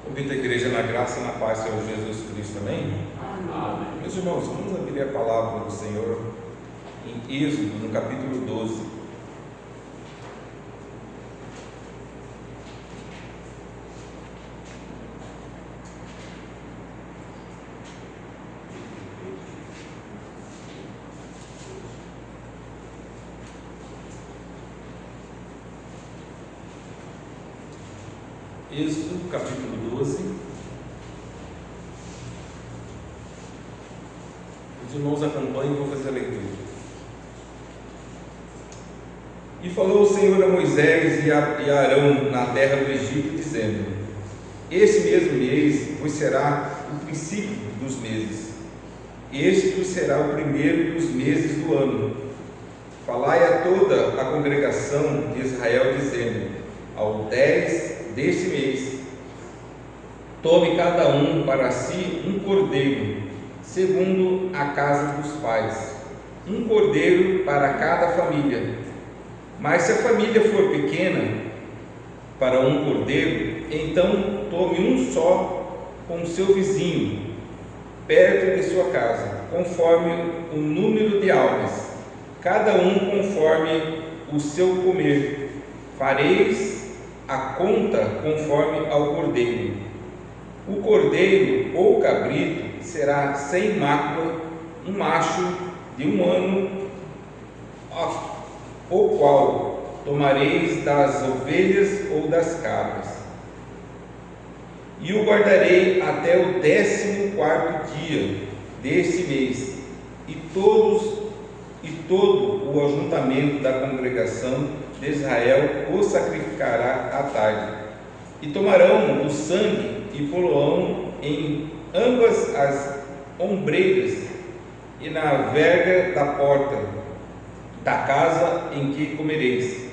Convido a igreja na graça e na paz do Senhor Jesus Cristo, amém? Amém. Meus irmãos, vamos abrir a palavra do Senhor em Êxodo, no capítulo 12. Êxodo, capítulo 12. Os irmãos acompanhem e vou fazer a leitura. E falou o Senhor a Moisés e a Arão na terra do Egito, dizendo: Este mesmo mês vos será o princípio dos meses. Este vos será o primeiro dos meses do ano. Falai a toda a congregação de Israel, dizendo: Ao 10 deste mês, tome cada um para si um cordeiro, segundo a casa dos pais, um cordeiro para cada família. Mas se a família for pequena para um cordeiro, então tome um só com o seu vizinho, perto de sua casa, conforme o número de almas, cada um conforme o seu comer. Fareis a conta conforme ao cordeiro. O cordeiro ou cabrito será sem mácula, um macho de 1 ano, o qual tomareis das ovelhas ou das cabras. E o guardarei até o 14º dia deste mês, e todo o ajuntamento da congregação de Israel o sacrificará à tarde. E tomarão do sangue e poloão em ambas as ombreiras e na verga da porta da casa em que comereis.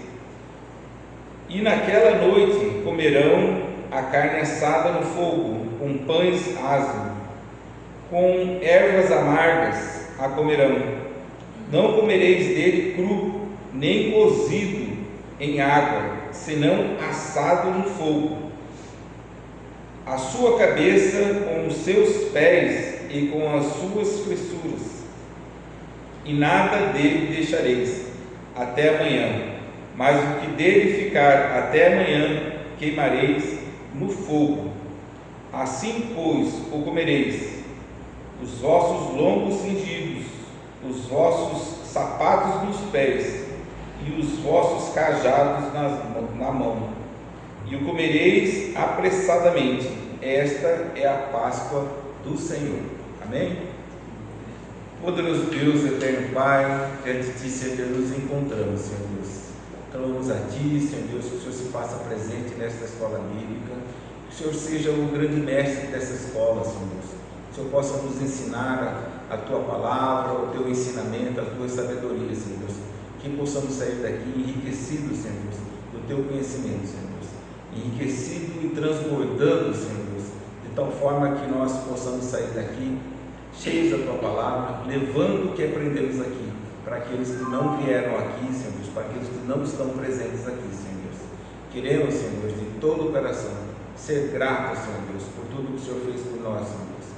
E naquela noite comerão a carne assada no fogo, com pães asmos, com ervas amargas a comerão. Não comereis dele cru, nem cozido em água, senão assado no fogo. A sua cabeça com os seus pés e com as suas fressuras, e nada dele deixareis até amanhã, mas o que dele ficar até amanhã queimareis no fogo. Assim, pois, o comereis: os vossos lombos cingidos, os vossos sapatos nos pés e os vossos cajados na mão, e o comereis apressadamente. Esta é a Páscoa do Senhor. Amém? Poderoso Deus, eterno Pai, diante de Ti, Senhor, nos encontramos, Senhor Deus. Clamamos a Ti, Senhor Deus, que o Senhor se faça presente nesta escola bíblica, que o Senhor seja o grande mestre dessa escola, Senhor Deus. Que o Senhor possa nos ensinar a Tua palavra, o Teu ensinamento, a Tua sabedoria, Senhor Deus. Que possamos sair daqui enriquecidos, Senhor Deus, do Teu conhecimento, Senhor Deus. Enriquecido e transbordando, Senhor Deus, de tal forma que nós possamos sair daqui cheios da Tua palavra, levando o que aprendemos aqui, para aqueles que não vieram aqui, Senhor Deus, para aqueles que não estão presentes aqui, Senhor Deus. Queremos, Senhor Deus, de todo o coração, ser gratos, Senhor Deus, por tudo que o Senhor fez por nós, Senhor Deus.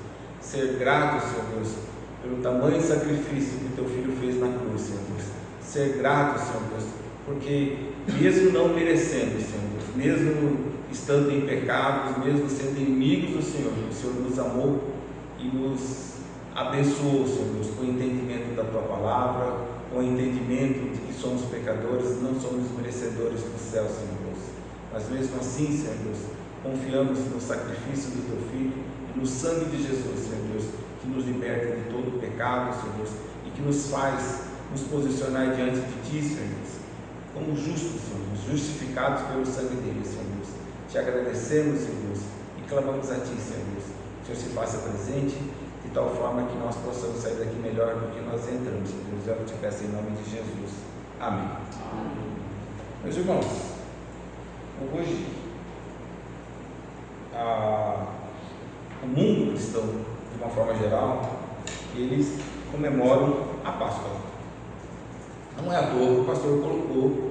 Ser gratos, Senhor Deus, pelo tamanho sacrifício que o Teu Filho fez na cruz, Senhor Deus. Ser gratos, Senhor Deus, porque mesmo não merecendo, Senhor Deus, mesmo estando em pecados, mesmo sendo inimigos do Senhor, o Senhor nos amou e nos abençoou, Senhor Deus, com o entendimento da Tua palavra, com o entendimento de que somos pecadores e não somos merecedores do céu, Senhor Deus. Mas mesmo assim, Senhor Deus, confiamos no sacrifício do Teu Filho e no sangue de Jesus, Senhor Deus, que nos liberta de todo o pecado, Senhor Deus, e que nos faz nos posicionar diante de Ti, Senhor Deus, como justos, Senhor Deus, justificados pelo sangue dele, Senhor Deus. Te agradecemos, Senhor Deus, e clamamos a Ti, Senhor Deus, que o Senhor se faça presente, de tal forma que nós possamos sair daqui melhor do que nós entramos, Senhor Deus. Eu te peço em nome de Jesus. Amém. Amém. Meus irmãos, hoje o mundo cristão, de uma forma geral, eles comemoram a Páscoa. Não é à toa que o pastor colocou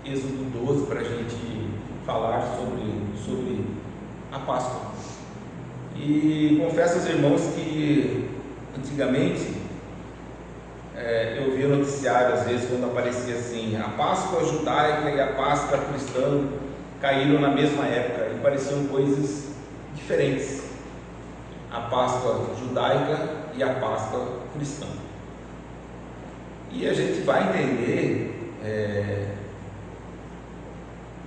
Êxodo 12 para a gente falar sobre a Páscoa. E confesso aos irmãos que antigamente eu via noticiário às vezes quando aparecia assim: a Páscoa judaica e a Páscoa cristã caíram na mesma época e pareciam coisas diferentes, a Páscoa judaica e a Páscoa cristã. E a gente vai entender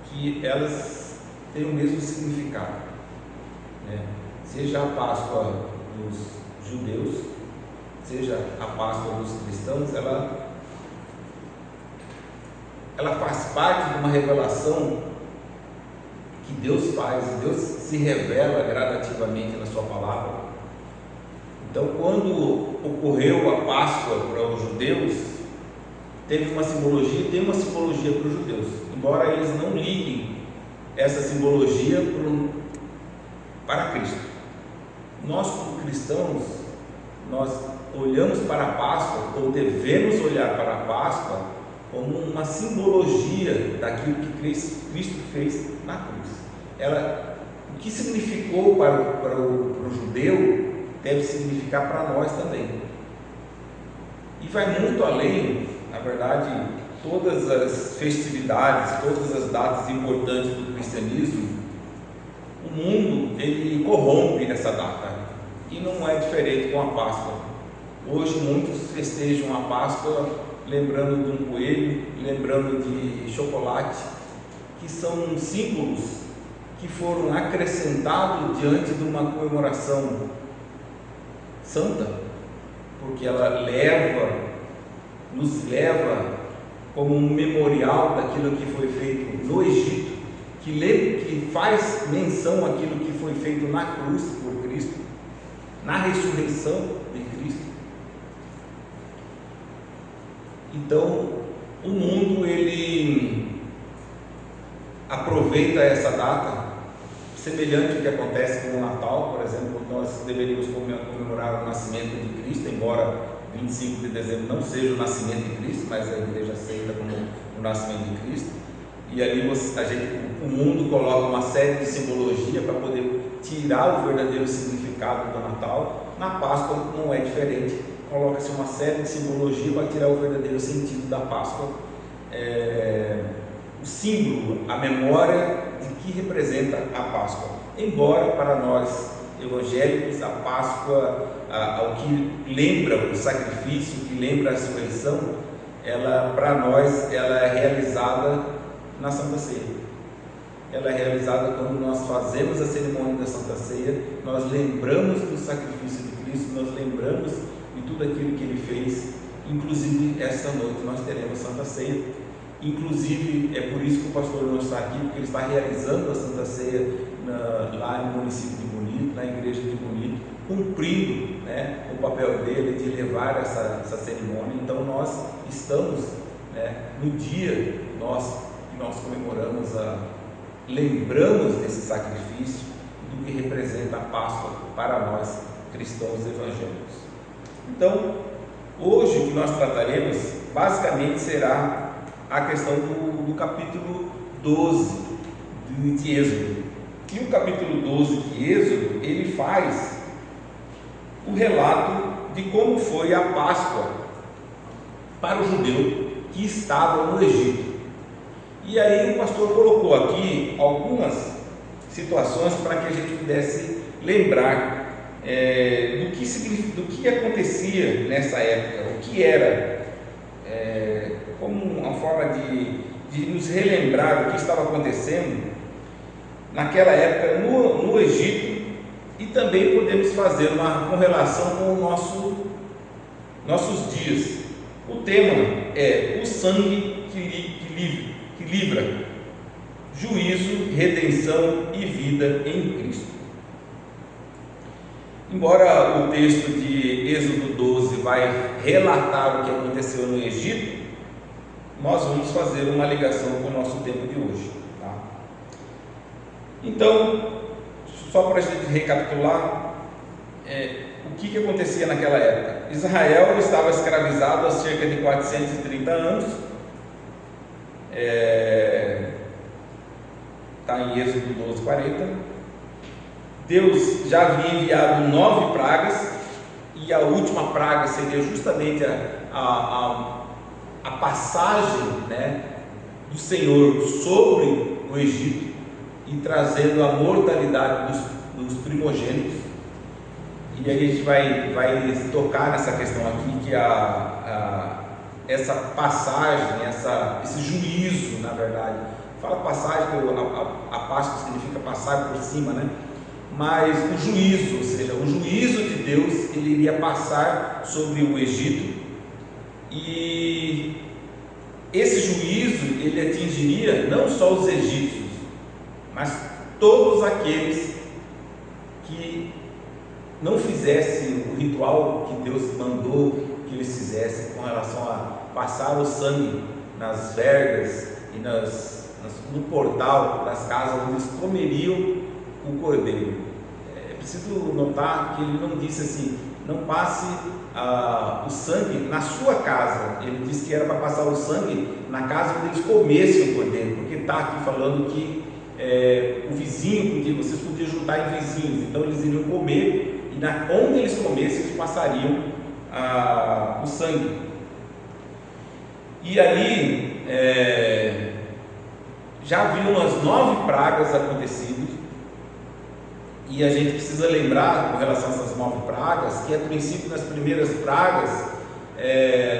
que elas têm o mesmo significado, né? Seja a Páscoa dos judeus, seja a Páscoa dos cristãos, ela faz parte de uma revelação que Deus faz. Deus se revela gradativamente na sua palavra. Então, quando ocorreu a Páscoa para os judeus, teve uma simbologia e tem uma simbologia para os judeus, embora eles não liguem essa simbologia para Cristo. Nós, como cristãos, nós olhamos para a Páscoa, ou devemos olhar para a Páscoa, como uma simbologia daquilo que Cristo fez na cruz. O que significou para o judeu deve significar para nós também. E vai muito além, na verdade, todas as festividades, todas as datas importantes do cristianismo, o mundo ele corrompe nessa data, e não é diferente com a Páscoa. Hoje muitos festejam a Páscoa lembrando de um coelho, lembrando de chocolate, que são símbolos que foram acrescentados diante de uma comemoração santa, porque ela nos leva como um memorial daquilo que foi feito no Egito, que faz menção àquilo que foi feito na cruz por Cristo, na ressurreição de Cristo. Então, o mundo ele aproveita essa data, semelhante ao que acontece com o Natal, por exemplo. Nós deveríamos comemorar o nascimento de Cristo, embora 25 de dezembro não seja o nascimento de Cristo, mas a igreja aceita como o nascimento de Cristo. E ali o mundo coloca uma série de simbologia para poder tirar o verdadeiro significado do Natal. Na Páscoa não é diferente, coloca-se uma série de simbologia para tirar o verdadeiro sentido da Páscoa, o símbolo, a memória de que representa a Páscoa. Embora para nós evangélicos a Páscoa, o que lembra o sacrifício, que lembra a ressurreição, para nós ela é realizada na Santa Ceia. Ela é realizada quando nós fazemos a cerimônia da Santa Ceia, nós lembramos do sacrifício de Cristo, nós lembramos de tudo aquilo que Ele fez. Inclusive esta noite nós teremos Santa Ceia. Inclusive é por isso que o pastor não está aqui, porque ele está realizando a Santa Ceia lá no município de Bonito, na igreja de Bonito, cumprindo o papel dele de levar essa cerimônia. Então nós estamos no dia que nós comemoramos, lembramos desse sacrifício, do que representa a Páscoa para nós cristãos evangélicos. Então hoje o que nós trataremos basicamente será a questão do capítulo 12 de Êxodo. E o capítulo 12 de Êxodo, ele faz o relato de como foi a Páscoa para o judeu que estava no Egito. E aí o pastor colocou aqui algumas situações para que a gente pudesse lembrar do que acontecia nessa época, o que era, como uma forma de nos relembrar do que estava acontecendo naquela época no Egito, e também podemos fazer uma correlação com nossos dias. O tema é o sangue que livra, juízo, redenção e vida em Cristo. Embora o texto de Êxodo 12 vai relatar o que aconteceu no Egito, nós vamos fazer uma ligação com o nosso tema de hoje, tá? Então, só para a gente recapitular, o que acontecia naquela época. Israel estava escravizado há cerca de 430 anos, está em Êxodo 12:40, Deus já havia enviado 9 pragas, e a última praga seria justamente a passagem, né, do Senhor sobre o Egito e trazendo a mortalidade dos primogênitos. E aí a gente vai tocar nessa questão aqui, que essa passagem, esse juízo, na verdade, fala passagem, a parte que significa passar por cima, né? Mas o juízo, ou seja, o juízo de Deus, ele iria passar sobre o Egito, e esse juízo, ele atingiria não só os egípcios, mas todos aqueles que não fizessem o ritual que Deus mandou que eles fizessem, com relação a passar o sangue nas vergas e no portal das casas onde eles comeriam o cordeiro. É preciso notar que ele não disse assim: não passe o sangue na sua casa. Ele disse que era para passar o sangue na casa onde eles comessem o cordeiro, porque está aqui falando que o vizinho vocês podiam juntar em vizinhos, então eles iriam comer, e onde eles comessem, eles passariam o sangue. E ali já haviam umas 9 pragas acontecidas, e a gente precisa lembrar, com relação a essas 9 pragas, que a princípio, nas primeiras pragas,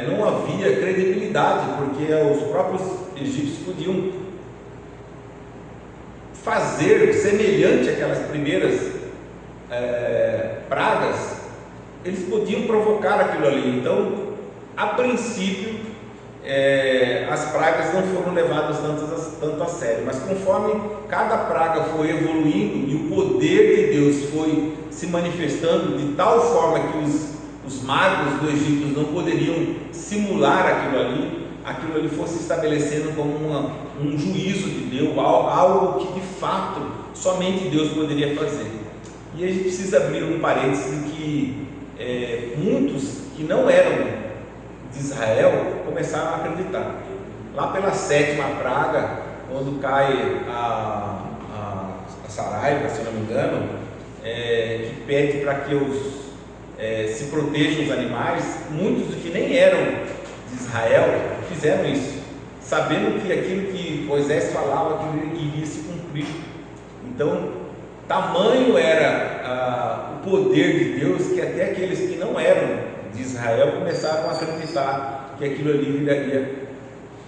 não havia credibilidade, porque os próprios egípcios podiam fazer semelhante àquelas primeiras pragas, eles podiam provocar aquilo ali. Então, a princípio, as pragas não foram levadas tanto a sério, mas conforme cada praga foi evoluindo e o poder de Deus foi se manifestando de tal forma que os magos do Egito não poderiam simular aquilo ali fosse estabelecendo como um juízo de Deus, algo que de fato somente Deus poderia fazer. E a gente precisa abrir um parênteses de que muitos que não eram de Israel começaram a acreditar. Lá pela 7ª praga, quando cai a Saraiva, se eu não me engano, que pede para que se protejam os animais, muitos que nem eram de Israel fizeram isso, sabendo que aquilo que Moisés falava que iria se cumprir. Então, tamanho era o poder de Deus, que até aqueles que não eram de Israel começaram a acreditar que aquilo ali viraria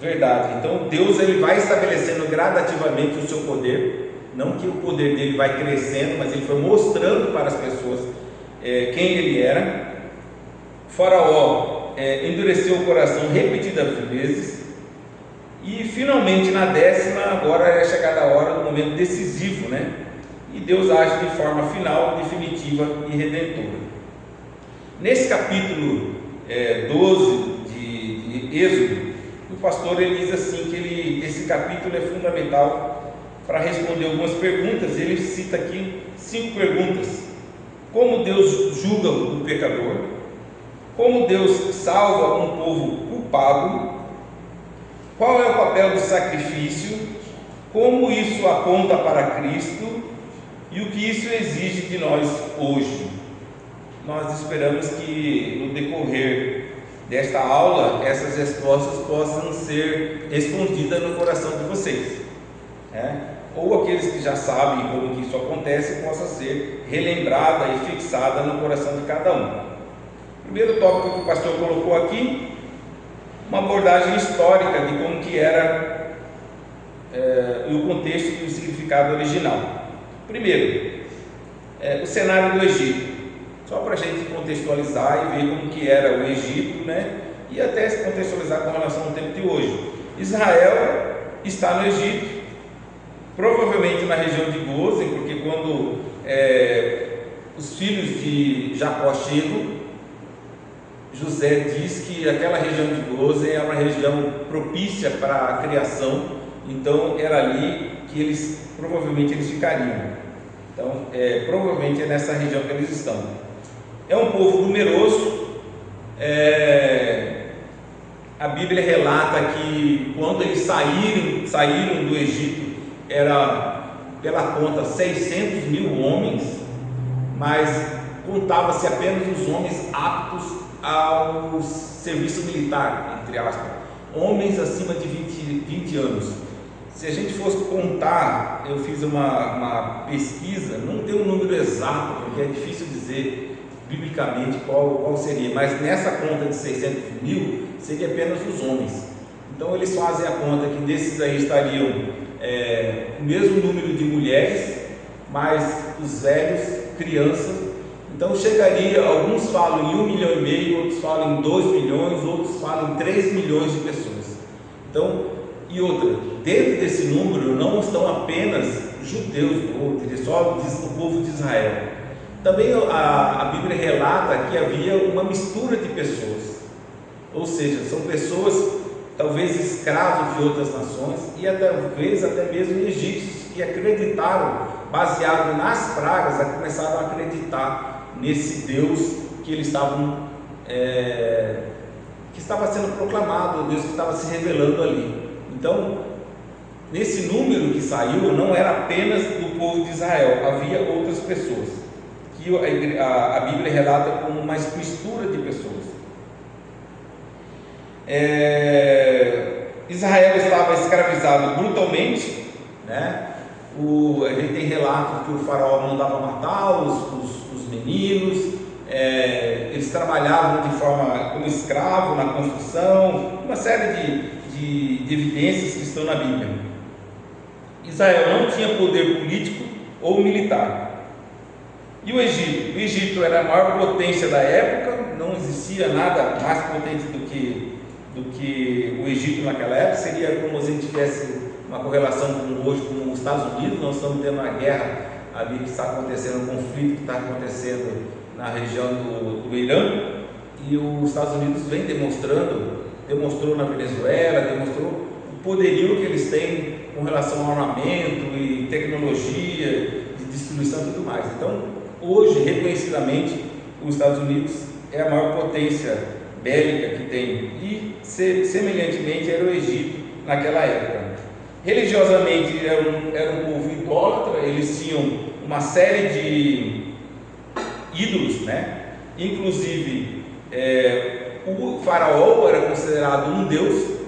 verdade. Então Deus, ele vai estabelecendo gradativamente o seu poder, não que o poder dele vai crescendo, mas ele foi mostrando para as pessoas quem ele era. Faraó endureceu o coração repetidas vezes, e finalmente na 10ª, agora é chegada a hora do momento decisivo, né? E Deus age de forma final, definitiva e redentora. Nesse capítulo 12 de Êxodo, o pastor ele diz assim que esse capítulo é fundamental para responder algumas perguntas. Ele cita aqui 5 perguntas: como Deus julga o pecador, como Deus salva um povo culpado, qual é o papel do sacrifício, como isso aponta para Cristo e o que isso exige de nós hoje. Nós esperamos que no decorrer desta aula essas respostas possam ser respondidas no coração de vocês, ou aqueles que já sabem como que isso acontece, possa ser relembrada e fixada no coração de cada um. Primeiro tópico que o pastor colocou aqui, uma abordagem histórica de como que era e o contexto e o significado original. Primeiro, o cenário do Egito, só para a gente contextualizar e ver como que era o Egito, né? E até se contextualizar com relação ao tempo de hoje. Israel está no Egito, provavelmente na região de Gósen, porque quando os filhos de Jacó chegam, José diz que aquela região de Gósen é uma região propícia para a criação, então era ali que provavelmente eles ficariam. Então, provavelmente é nessa região que eles estão. É um povo numeroso. A Bíblia relata que quando eles saíram do Egito, era pela conta 600 mil homens, mas contava-se apenas os homens aptos ao serviço militar, entre aspas, homens acima de 20 anos. Se a gente fosse contar, eu fiz uma pesquisa, não tem um número exato, porque é difícil dizer biblicamente qual seria, mas nessa conta de 600 mil, seria apenas os homens. Então eles fazem a conta que desses aí estariam o mesmo número de mulheres, mais os velhos, crianças. Então chegaria, alguns falam em 1,5 milhão, outros falam em 2 milhões, outros falam em 3 milhões de pessoas. Então, e outra, dentro desse número não estão apenas judeus, só diz o povo de Israel. Também a Bíblia relata que havia uma mistura de pessoas, ou seja, são pessoas talvez escravos de outras nações e talvez até mesmo egípcios que acreditaram, baseado nas pragas, começaram a acreditar nesse Deus que eles estavam que estava sendo proclamado, o Deus que estava se revelando ali. Então, nesse número que saiu, não era apenas do povo de Israel, havia outras pessoas, que a Bíblia relata como uma mistura de pessoas. Israel estava escravizado brutalmente, né? A gente tem relatos que o faraó mandava matar os meninos, eles trabalhavam de forma como escravo na construção, uma série de evidências que estão na Bíblia. Israel não tinha poder político ou militar. E o Egito? O Egito era a maior potência da época, não existia nada mais potente do que o Egito naquela época. Seria como se a gente tivesse uma correlação com hoje com os Estados Unidos. Nós estamos tendo uma guerra ali que está acontecendo, um conflito que está acontecendo na região do Irã, e os Estados Unidos vem demonstrou na Venezuela, demonstrou o poderio que eles têm com relação ao armamento e tecnologia de destruição e tudo mais. Então, hoje, reconhecidamente, os Estados Unidos é a maior potência bélica que tem, e semelhantemente era o Egito naquela época. Religiosamente era um povo idólatra, eles tinham uma série de ídolos, né? Inclusive o faraó era considerado um deus,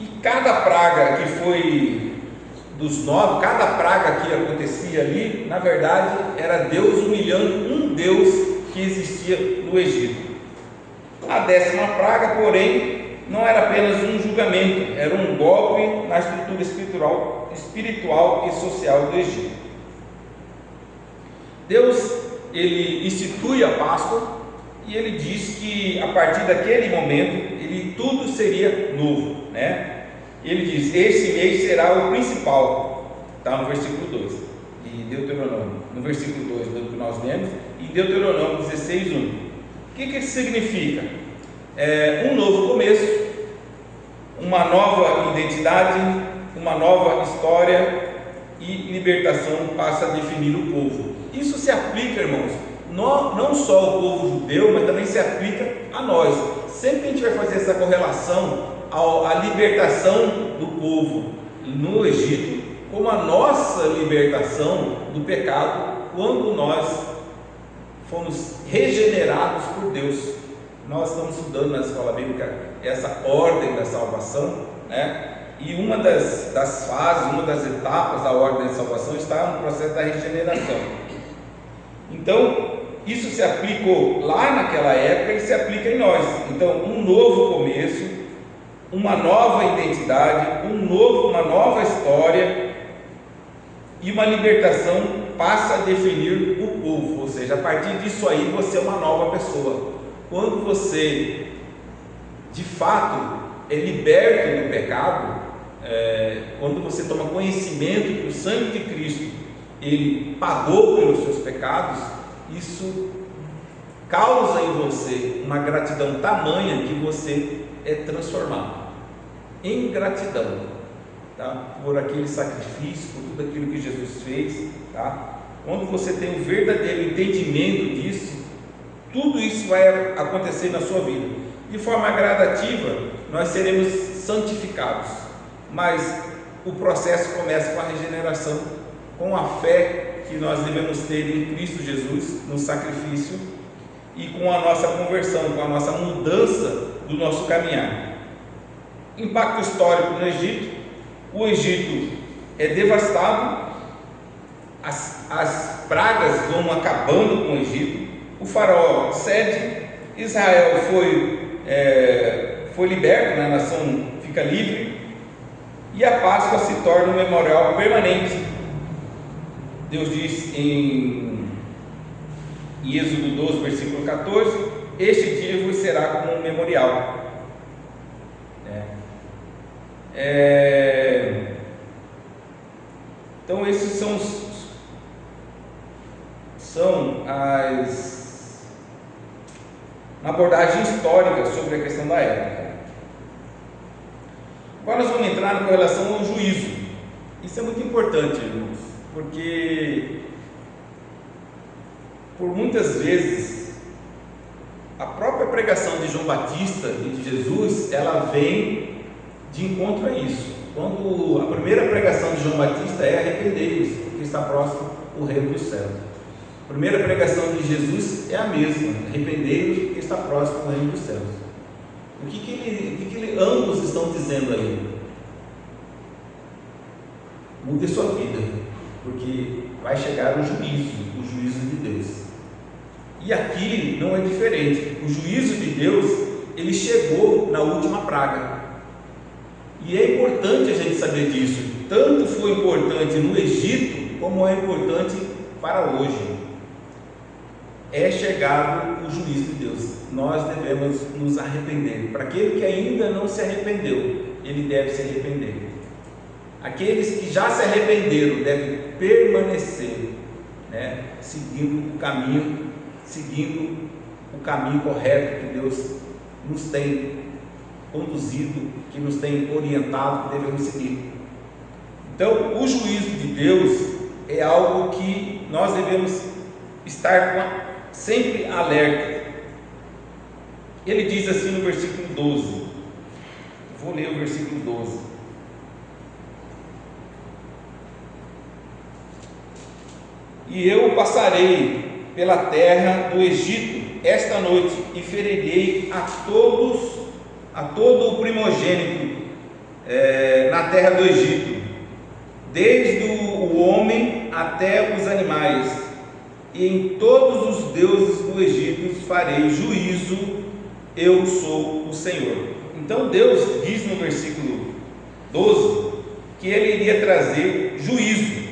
e cada praga que foi dos 9, cada praga que acontecia ali, na verdade era Deus humilhando um deus que existia no Egito. A 10ª praga, porém, não era apenas um julgamento, era um golpe na estrutura espiritual e social do Egito. Deus, ele institui a Páscoa e ele diz que a partir daquele momento tudo seria novo, né? Ele diz: esse mês será o principal, está no versículo 2 de Deuteronômio, no versículo 2 do que nós lemos, e Deuteronômio 16:1. O que isso significa? Um novo começo, uma nova identidade, uma nova história, e libertação passa a definir o povo. Isso se aplica, irmãos, não só ao povo judeu, mas também se aplica a nós. Sempre que a gente vai fazer essa correlação à libertação do povo no Egito, como a nossa libertação do pecado, quando nós fomos regenerados por Deus. Nós estamos estudando na escola bíblica essa ordem da salvação, né? E uma das fases, uma das etapas da ordem da salvação está no processo da regeneração. Então, isso se aplicou lá naquela época e se aplica em nós. Então, um novo começo, uma nova identidade, uma nova história e uma libertação passa a definir o povo. Ou seja, a partir disso aí você é uma nova pessoa. Quando você, de fato, é liberto do pecado, quando você toma conhecimento que o sangue de Cristo, ele pagou pelos seus pecados, isso causa em você uma gratidão tamanha que você é transformado em gratidão, tá? Por aquele sacrifício, por tudo aquilo que Jesus fez, tá? Quando você tem o verdadeiro entendimento disso, tudo isso vai acontecer na sua vida. De forma gradativa, nós seremos santificados, mas o processo começa com a regeneração, com a fé que nós devemos ter em Cristo Jesus, no sacrifício e com a nossa conversão, com a nossa mudança do nosso caminhar. Impacto histórico no Egito: o Egito é devastado, as pragas vão acabando com o Egito, o faraó cede, Israel foi liberto, né? A nação fica livre, e a Páscoa se torna um memorial permanente. Deus diz em Êxodo 12, versículo 14: este dia vos será como um memorial. Então esses são as abordagem histórica sobre a questão da época. Agora nós vamos entrar com relação ao juízo. Isso é muito importante, irmãos, porque por muitas vezes a própria pregação de João Batista e de Jesus, ela vem de encontro a isso. Quando a primeira pregação de João Batista é: arrependei-vos, porque está próximo o reino dos céus. A primeira pregação de Jesus é a mesma: arrependei-vos, porque está próximo o reino dos céus. O que ambos estão dizendo aí? Mude sua vida, porque vai chegar o juízo de Deus. E aqui não é diferente. O juízo de Deus, ele chegou na última praga. E é importante a gente saber disso. Tanto foi importante no Egito, como é importante para hoje. É chegado o juízo de Deus. Nós devemos nos arrepender. Para aquele que ainda não se arrependeu, ele deve se arrepender. Aqueles que já se arrependeram devem permanecer, seguindo o caminho correto que Deus nos tem conduzido, que nos tem orientado, que devemos seguir. Então, o juízo de Deus é algo que nós devemos estar sempre alerta. Ele diz assim no versículo 12, vou ler o versículo 12: e eu passarei pela terra do Egito esta noite e ferirei a todo o primogênito na terra do Egito, desde o homem até os animais, e em todos os deuses do Egito farei juízo, eu sou o Senhor. Então Deus diz no versículo 12 que ele iria trazer juízo.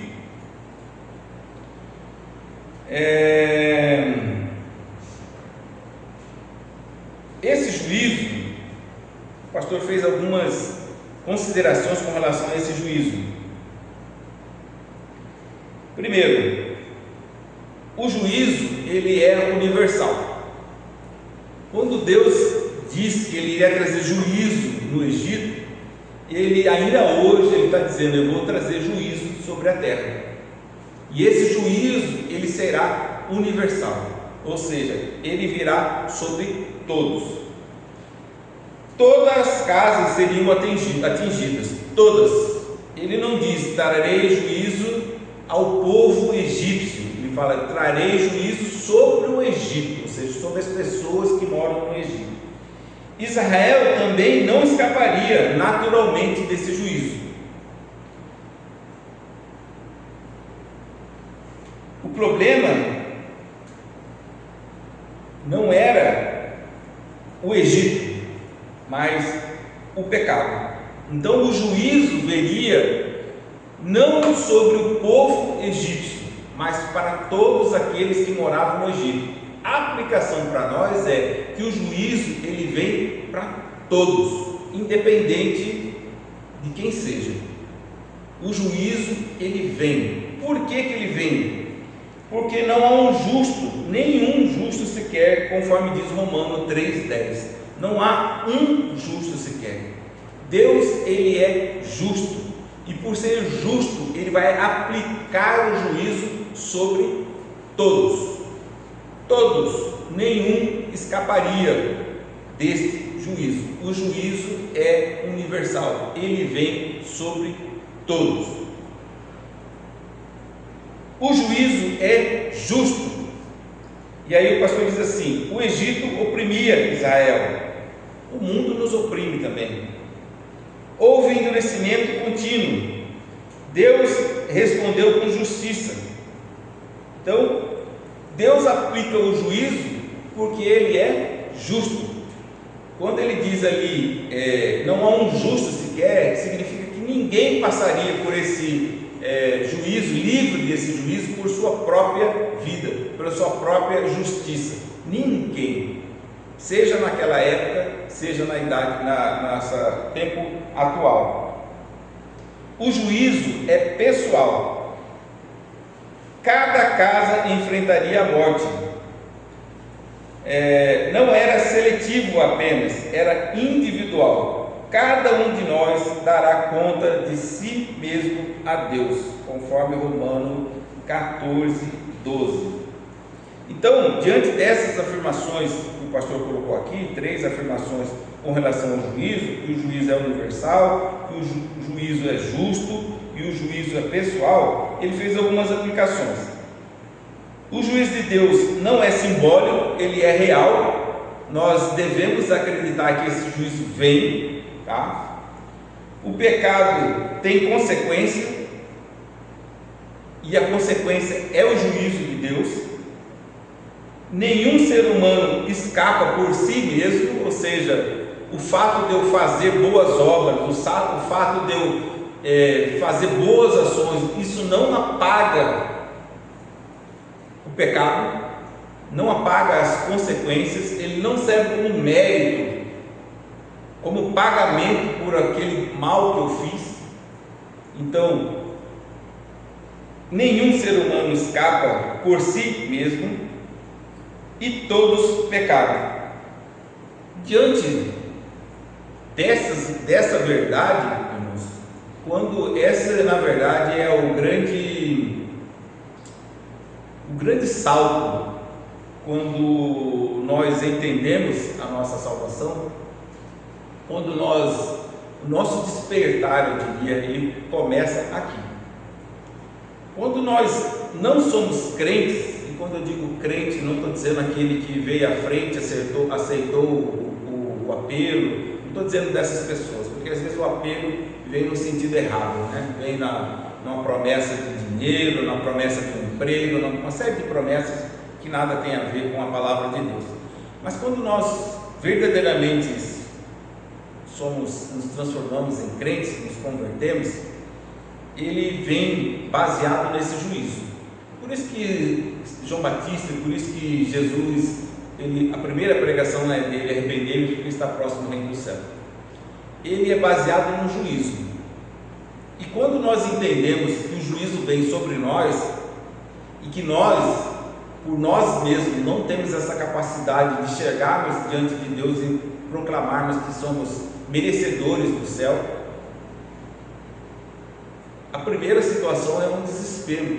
Esse juízo, o pastor fez algumas considerações com relação a esse juízo. Primeiro, o juízo, ele é universal. Quando Deus diz que ele iria trazer juízo no Egito, ele ainda hoje ele está dizendo: eu vou trazer juízo sobre a terra. E esse juízo, ele será universal, ou seja, ele virá sobre todos. Todas as casas seriam atingidas, todas. Ele não diz: trarei juízo ao povo egípcio. Ele fala: trarei juízo sobre o Egito, ou seja, sobre as pessoas que moram no Egito. Israel também não escaparia naturalmente desse juízo. O problema não era o Egito, mas o pecado. Então o juízo viria não sobre o povo egípcio, mas para todos aqueles que moravam no Egito. A aplicação para nós é que o juízo ele vem para todos, independente de quem seja. O juízo ele vem. Por que ele vem? Porque não há um justo, nenhum justo sequer, conforme diz Romanos 3,10. Não há um justo sequer. Deus ele é justo, e por ser justo ele vai aplicar o juízo sobre todos. Todos, nenhum escaparia desse juízo. O juízo é universal, ele vem sobre todos. o juízo é justo. E aí o pastor diz assim: o Egito oprimia Israel, o mundo nos oprime também. Houve endurecimento contínuo, Deus respondeu com justiça. Então, Deus aplica o juízo porque Ele é justo. Quando Ele diz ali, não há um justo sequer, significa que ninguém passaria por esse juízo, livre desse juízo, por sua própria vida, pela sua própria justiça. Ninguém, seja naquela época, seja na idade, nosso tempo atual. O juízo é pessoal. Cada casa enfrentaria a morte. Não era seletivo apenas, era individual. Cada um de nós dará conta de si mesmo a Deus, conforme Romanos 14, 12. Então, diante dessas afirmações que o pastor colocou aqui, 3 afirmações com relação ao juízo: que o juízo é universal, que o juízo é justo e o juízo é pessoal, ele fez algumas aplicações. O juízo de Deus não é simbólico, ele é real. Nós devemos acreditar que esse juízo vem, tá? O pecado tem consequência, e a consequência é o juízo de Deus. Nenhum ser humano escapa por si mesmo, ou seja, o fato de eu fazer boas obras, o fato de eu fazer boas ações, isso não apaga o pecado, não apaga as consequências, ele não serve como mérito, como pagamento por aquele mal que eu fiz. Então, nenhum ser humano escapa por si mesmo, e todos pecaram. Diante dessa verdade, irmãos, quando essa na verdade é o grande salto, quando nós entendemos a nossa salvação, quando o nosso despertar, eu diria, ele começa aqui. Quando nós não somos crentes, e quando eu digo crente, não estou dizendo aquele que veio à frente, aceitou o apelo, não estou dizendo dessas pessoas, porque às vezes o apelo vem no sentido errado, né? Vem numa promessa de dinheiro, na promessa de um emprego, uma série de promessas que nada tem a ver com a palavra de Deus. Mas quando nós verdadeiramente nos transformamos em crentes, nos convertemos, ele vem baseado nesse juízo. Por isso que João Batista, por isso que Jesus, a primeira pregação dele, arrependei-vos porque está próximo do reino do céu. Ele é baseado no juízo. E quando nós entendemos que o juízo vem sobre nós, e que nós, por nós mesmos, não temos essa capacidade de chegarmos diante de Deus e proclamarmos que somos merecedores do céu, a primeira situação é um desespero.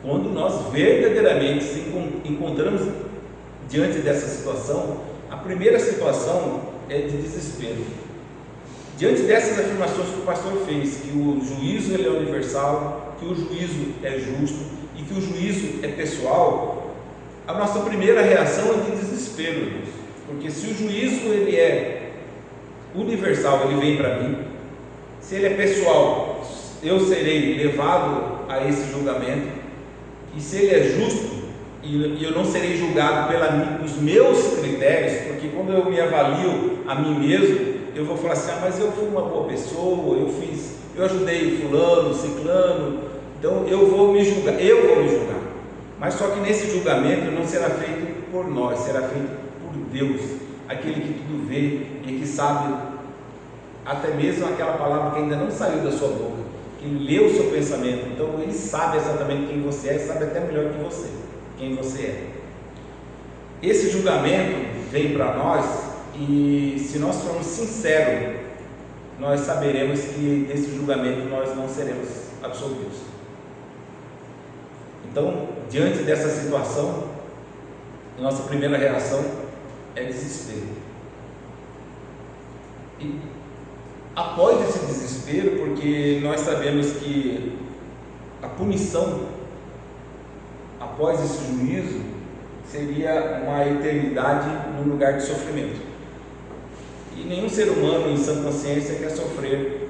Quando nós verdadeiramente encontramos diante dessa situação, a primeira situação é de desespero. Diante dessas afirmações que o pastor fez, que o juízo ele é universal, que o juízo é justo e que o juízo é pessoal, a nossa primeira reação é de desespero, irmãos. Porque se o juízo ele é universal, ele vem para mim. Se ele é pessoal, eu serei levado a esse julgamento. E se ele é justo, e eu não serei julgado pelos meus critérios, porque quando eu me avalio a mim mesmo, eu vou falar assim: mas eu fui uma boa pessoa, eu ajudei fulano, ciclano, então eu vou me julgar. Mas só que nesse julgamento não será feito por nós, será feito por Deus, aquele que tudo vê e que sabe até mesmo aquela palavra que ainda não saiu da sua boca, que ele leu o seu pensamento. Então ele sabe exatamente quem você é, sabe até melhor que você quem você é. Esse julgamento vem para nós, e se nós formos sinceros, nós saberemos que desse julgamento nós não seremos absolvidos. Então, diante dessa situação, a nossa primeira reação é desespero. E após esse desespero, porque nós sabemos que a punição após esse juízo, seria uma eternidade num lugar de sofrimento. E nenhum ser humano em sã consciência quer sofrer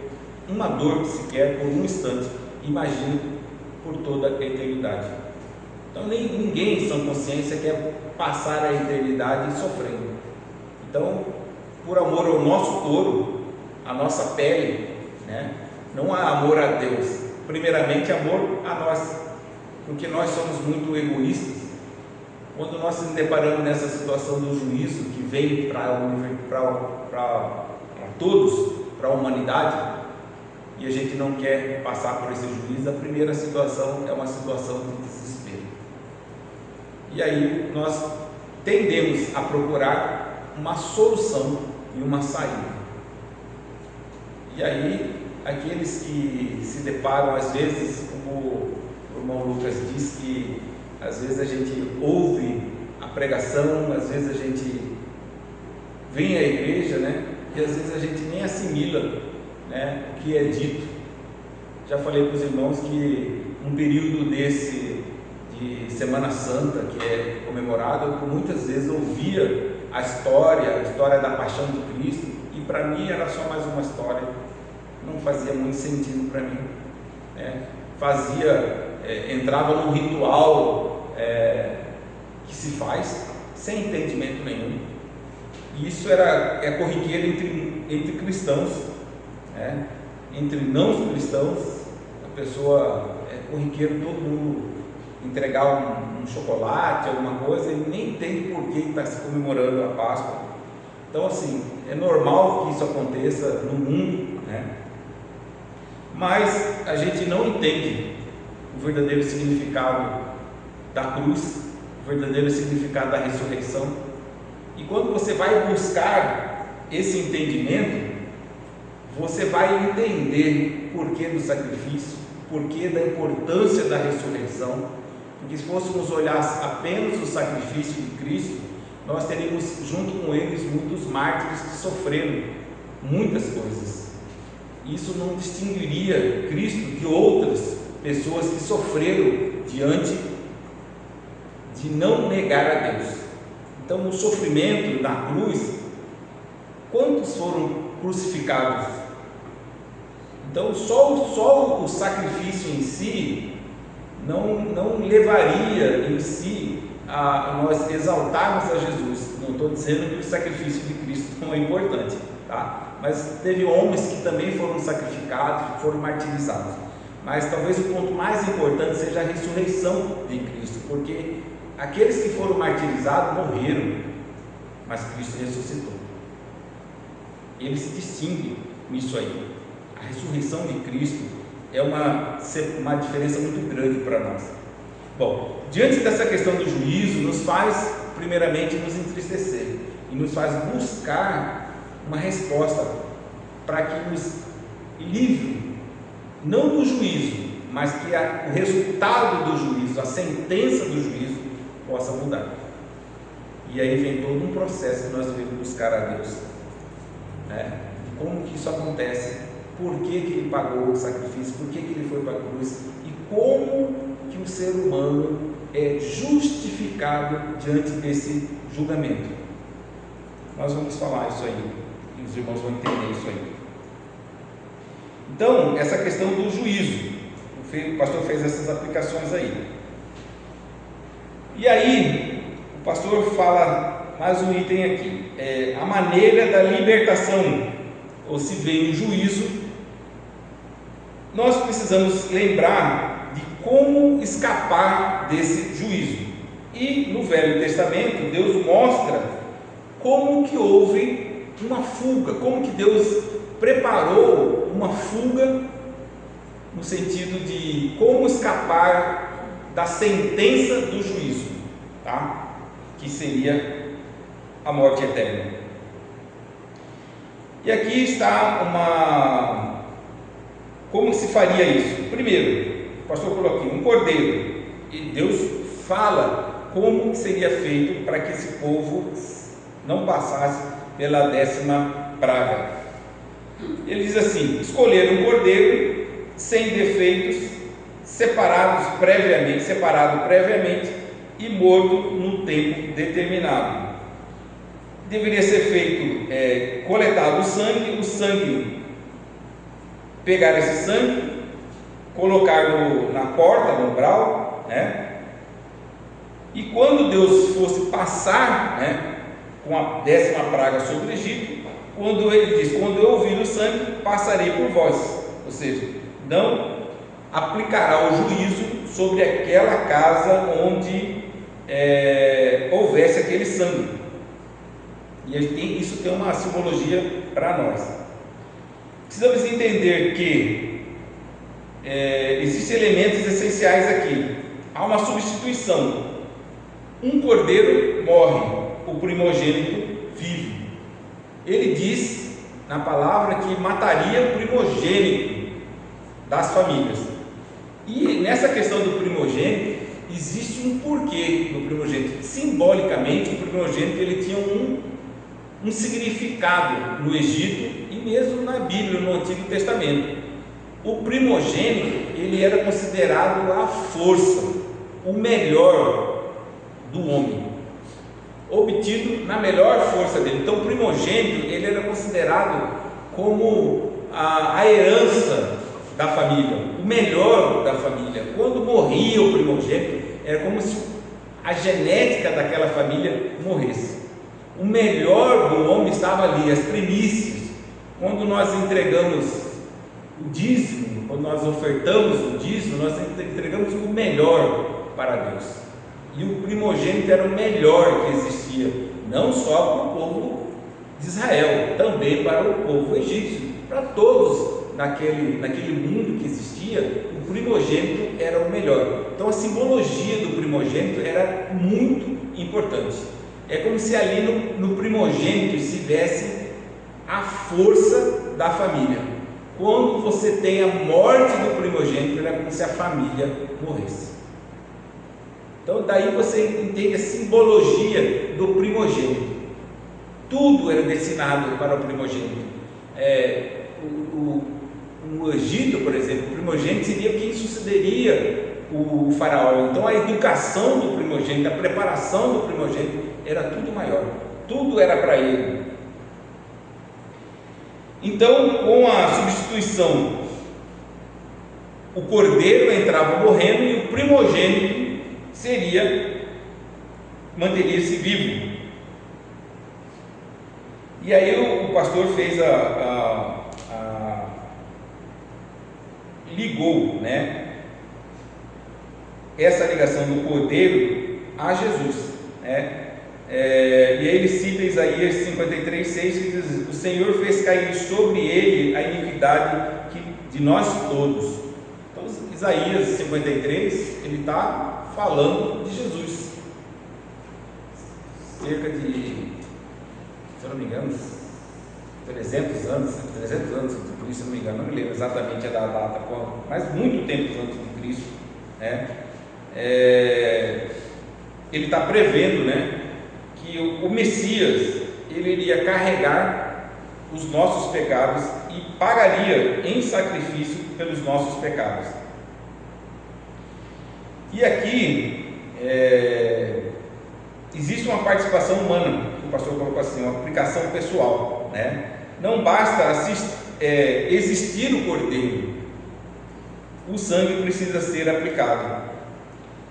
uma dor sequer por um instante, imagine por toda a eternidade. Então ninguém em sã consciência quer passar a eternidade sofrendo. Então, por amor ao nosso couro, à nossa pele, né? Não há amor a Deus, primeiramente amor a nós, porque nós somos muito egoístas. Quando nós nos deparamos nessa situação do juízo que vem para todos, para a humanidade, e a gente não quer passar por esse juízo, a primeira situação é uma situação de desespero. E aí nós tendemos a procurar uma solução e uma saída. E aí, aqueles que se deparam, às vezes, como o irmão Lucas diz, que às vezes a gente ouve a pregação, às vezes a gente vem à igreja, né? E às vezes a gente nem assimila, né, o que é dito. Já falei para os irmãos que um período desse de Semana Santa, que é comemorado, eu muitas vezes ouvia a história da paixão de Cristo, e para mim era só mais uma história, não fazia muito sentido para mim, né? Entrava num ritual que se faz sem entendimento nenhum, e isso é corriqueiro entre cristãos, né? Entre não cristãos, a pessoa é corriqueiro todo mundo entregar um chocolate, alguma coisa, e nem entende por que está se comemorando a Páscoa. Então, assim, é normal que isso aconteça no mundo, né? Mas a gente não entende o verdadeiro significado da cruz, o verdadeiro significado da ressurreição. E quando você vai buscar esse entendimento, você vai entender o porquê do sacrifício, o porquê da importância da ressurreição. Porque se fôssemos olhar apenas o sacrifício de Cristo, nós teríamos junto com eles muitos mártires que sofreram muitas coisas. Isso não distinguiria Cristo de outras pessoas que sofreram diante de não negar a Deus. Então, o sofrimento na cruz, quantos foram crucificados? Então, só o sacrifício em si não levaria em si a nós exaltarmos a Jesus. Não estou dizendo que o sacrifício de Cristo não é importante, tá? Mas teve homens que também foram sacrificados, foram martirizados. Mas talvez o ponto mais importante seja a ressurreição de Cristo, porque aqueles que foram martirizados morreram, mas Cristo ressuscitou. Ele se distingue nisso aí. A ressurreição de Cristo é uma diferença muito grande para nós. Bom, diante dessa questão do juízo, nos faz primeiramente nos entristecer e nos faz buscar uma resposta para que nos livre, não do juízo, mas que o resultado do juízo, a sentença do juízo possa mudar. E aí vem todo um processo que nós devemos buscar a Deus, né? Como que isso acontece? Por que ele pagou o sacrifício? Por que ele foi para a cruz? E como que o ser humano é justificado diante desse julgamento? Nós vamos falar isso aí, e os irmãos vão entender isso aí. Então, essa questão do juízo, o pastor fez essas aplicações aí. E aí, o pastor fala mais um item aqui, a maneira da libertação, ou se vem o juízo, nós precisamos lembrar de como escapar desse juízo. E no Velho Testamento, Deus mostra como que houve uma fuga, como que Deus preparou uma fuga, no sentido de como escapar da sentença do juízo, tá? Que seria a morte eterna. E aqui está como se faria isso? Primeiro, o pastor colocou aqui um cordeiro, e Deus fala como seria feito para que esse povo não passasse pela 10ª praga. Ele diz assim: escolher um cordeiro sem defeitos, separado previamente e morto no tempo determinado. Deveria ser feito, coletado o sangue, pegar esse sangue, colocar na porta, no umbral, né? E quando Deus fosse passar, né, com a 10ª praga sobre o Egito, quando ele diz: quando eu ouvir o sangue, passarei por vós, ou seja, não aplicará o juízo sobre aquela casa onde houvesse aquele sangue. E isso tem uma simbologia para nós. Precisamos entender que existem elementos essenciais aqui. Há uma substituição. Um cordeiro morre, o primogênito vive. Ele diz na palavra que mataria o primogênito das famílias. E nessa questão do primogênito, existe um porquê do primogênito. Simbolicamente, o primogênito ele tinha um significado no Egito e mesmo na Bíblia, no Antigo Testamento. O primogênito ele era considerado a força, o melhor do homem, obtido na melhor força dele. Então o primogênito ele era considerado como a herança da família, o melhor da família. Quando morria o primogênito, era como se a genética daquela família morresse. O melhor do homem estava ali, as primícias. Quando nós entregamos o dízimo, quando nós ofertamos o dízimo, nós entregamos o melhor para Deus. E o primogênito era o melhor que existia, não só para o povo de Israel, também para o povo egípcio, para todos naquele mundo que existia. O primogênito era o melhor. Então a simbologia do primogênito era muito importante. É como se ali no primogênito estivesse a força da família. Quando você tem a morte do primogênito, era como se a família morresse. Então daí você entende a simbologia do primogênito. Tudo era destinado para o primogênito. No Egito, por exemplo, o primogênito seria quem sucederia o faraó. Então a educação do primogênito, a preparação do primogênito era tudo maior, tudo era para ele. Então, com a substituição, o cordeiro entrava morrendo e o primogênito manteria-se vivo. E aí o pastor fez ligou, né, essa ligação do cordeiro a Jesus, né? E aí ele cita Isaías 53:6, que diz: o Senhor fez cair sobre ele a iniquidade de nós todos. Então Isaías 53, ele está falando de Jesus. Cerca de, se eu não me engano, 300 anos antes de Cristo, se eu não me engano, não me lembro exatamente a data, mas muito tempo antes de Cristo, né? Ele está prevendo, né, que o Messias ele iria carregar os nossos pecados e pagaria em sacrifício pelos nossos pecados. E aqui existe uma participação humana, que o pastor colocou assim, uma aplicação pessoal, né? Não basta existir o cordeiro, o sangue precisa ser aplicado.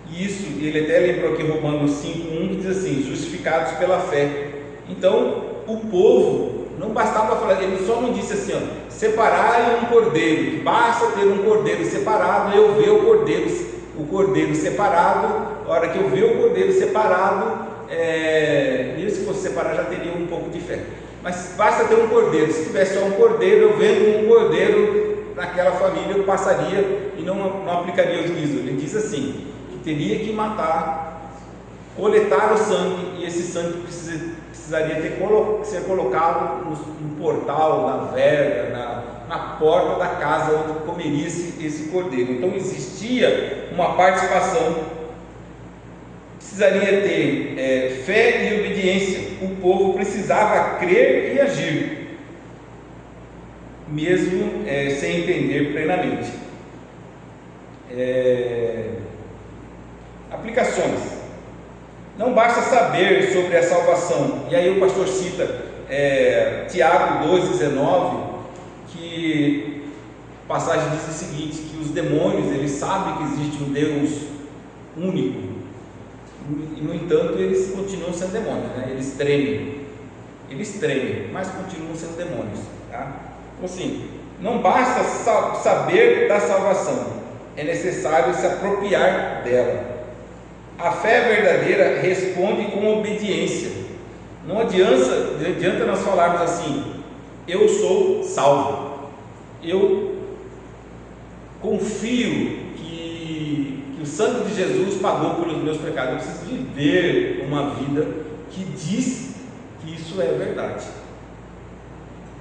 E isso, ele até lembrou aqui Romanos 5:1, que diz assim: justificados pela fé. Então o povo não bastava falar, ele só não disse assim, separai um cordeiro, que basta ter um cordeiro separado, eu ver o cordeiro separado. A hora que eu ver o cordeiro separado, mesmo se fosse separar já teria um pouco de fé, mas basta ter um cordeiro. Se tivesse só um cordeiro, eu vendo um cordeiro naquela família, eu passaria e não aplicaria o juízo. Ele diz assim, que teria que matar, coletar o sangue, e esse sangue precisaria ser colocado no portal, na verga, na porta da casa onde comeria esse cordeiro. Então existia uma participação, precisaria ter fé e obediência. O povo precisava crer e agir, mesmo sem entender plenamente. Aplicações. Não basta saber sobre a salvação. E aí o pastor cita Tiago 2,19, que a passagem diz o seguinte, que os demônios, eles sabem que existe um Deus único, e no entanto eles continuam sendo demônios, né? Eles tremem, mas continuam sendo demônios, tá? Então assim, não basta saber da salvação, é necessário se apropriar dela. A fé verdadeira responde com obediência. Não adianta nós falarmos assim: eu sou salvo, eu confio que o sangue de Jesus pagou pelos meus pecados. Eu preciso viver uma vida que diz que isso é verdade.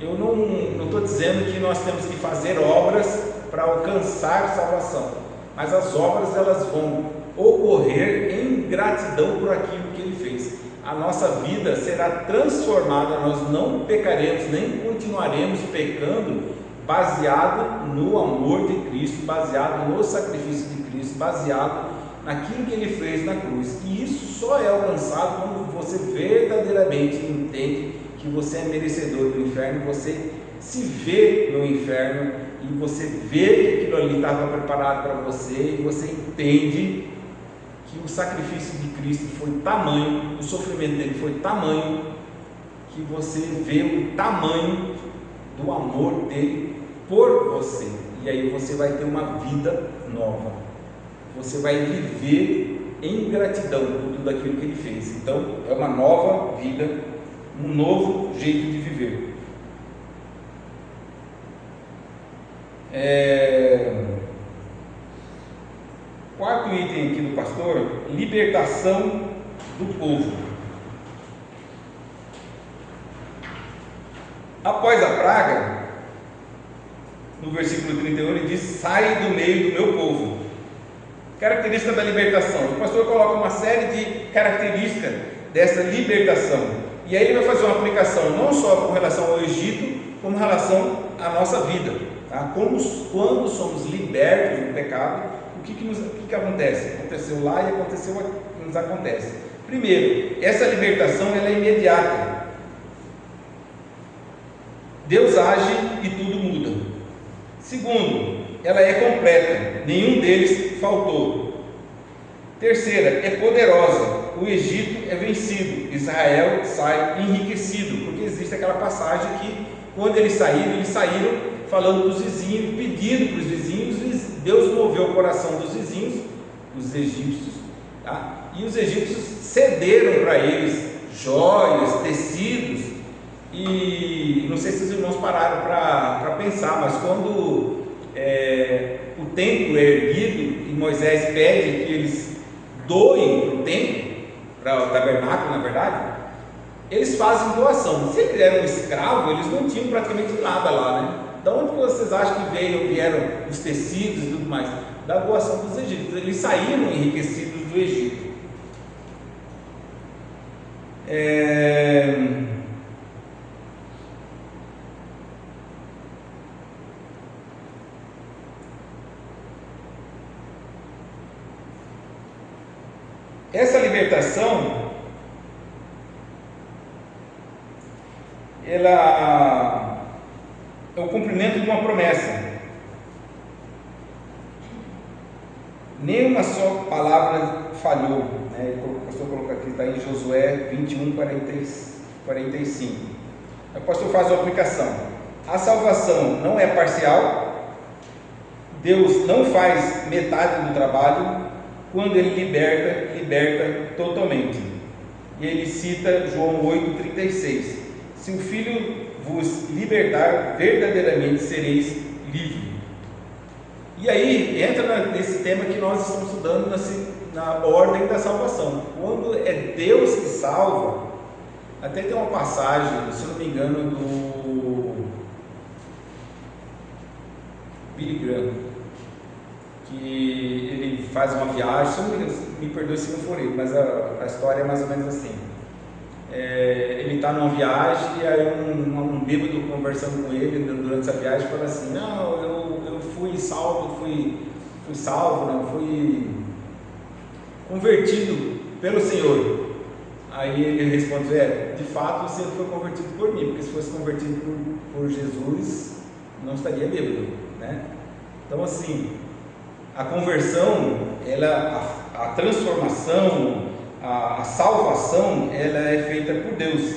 Eu não estou dizendo que nós temos que fazer obras para alcançar salvação, mas as obras elas vão ocorrer em gratidão por aquilo que Ele fez. A nossa vida será transformada, nós não pecaremos, nem continuaremos pecando, baseado no amor de Cristo, baseado no sacrifício de Cristo, baseado naquilo que Ele fez na cruz. E isso só é alcançado quando você verdadeiramente entende que você é merecedor do inferno, você se vê no inferno e você vê que aquilo ali estava preparado para você, e você entende que o sacrifício de Cristo foi tamanho, o sofrimento dele foi tamanho, que você vê o tamanho do amor dele por você, e aí você vai ter uma vida nova, você vai viver em gratidão por tudo aquilo que ele fez. Então é uma nova vida, um novo jeito de viver. Quarto item aqui do pastor: libertação do povo. Após a praga, no versículo 31 ele diz: sai do meio do meu povo. Característica da libertação. O pastor coloca uma série de características dessa libertação, e aí ele vai fazer uma aplicação não só com relação ao Egito, como em relação à nossa vida, tá? Como quando somos libertos do pecado, o que acontece? Aconteceu lá e aconteceu aqui, nos acontece. Primeiro, essa libertação ela é imediata. Deus age e tudo muda. Segundo, ela é completa, nenhum deles faltou. Terceira, é poderosa. O Egito é vencido, Israel sai enriquecido, porque existe aquela passagem que quando eles saíram falando para os vizinhos, pedindo para os vizinhos, Deus moveu o coração dos vizinhos, os egípcios, tá? E os egípcios cederam para eles joias, tecidos, e não sei se os irmãos pararam para pensar, mas quando o templo é erguido e Moisés pede que eles doem para o templo, para o tabernáculo, na verdade, eles fazem doação. Se eles eram escravos, eles não tinham praticamente nada lá, né? Da onde vocês acham que vieram os tecidos e tudo mais? Da doação dos egípcios. Eles saíram enriquecidos do Egito. Essa libertação, ela é o cumprimento de uma promessa. Nenhuma só palavra falhou, né? O pastor colocou aqui, está em Josué 21, 45. O pastor faz uma aplicação. A salvação não é parcial, Deus não faz metade do trabalho. Quando Ele liberta totalmente. E ele cita João 8,36: se o Filho vos libertar, verdadeiramente sereis livres. E aí entra nesse tema que nós estamos estudando na ordem da salvação. Quando é Deus que salva, até tem uma passagem, se não me engano, do Billy Graham, que ele faz uma viagem, me perdoe se não for ele, mas a história é mais ou menos assim. Ele está numa viagem e aí um bêbado conversando com ele durante essa viagem fala assim: não, eu fui salvo, fui salvo, não, fui convertido pelo Senhor. Aí ele responde: de fato você foi convertido por mim, porque se fosse convertido por Jesus, não estaria bêbado, né? Então, assim, a conversão, a transformação, a salvação, ela é feita por Deus.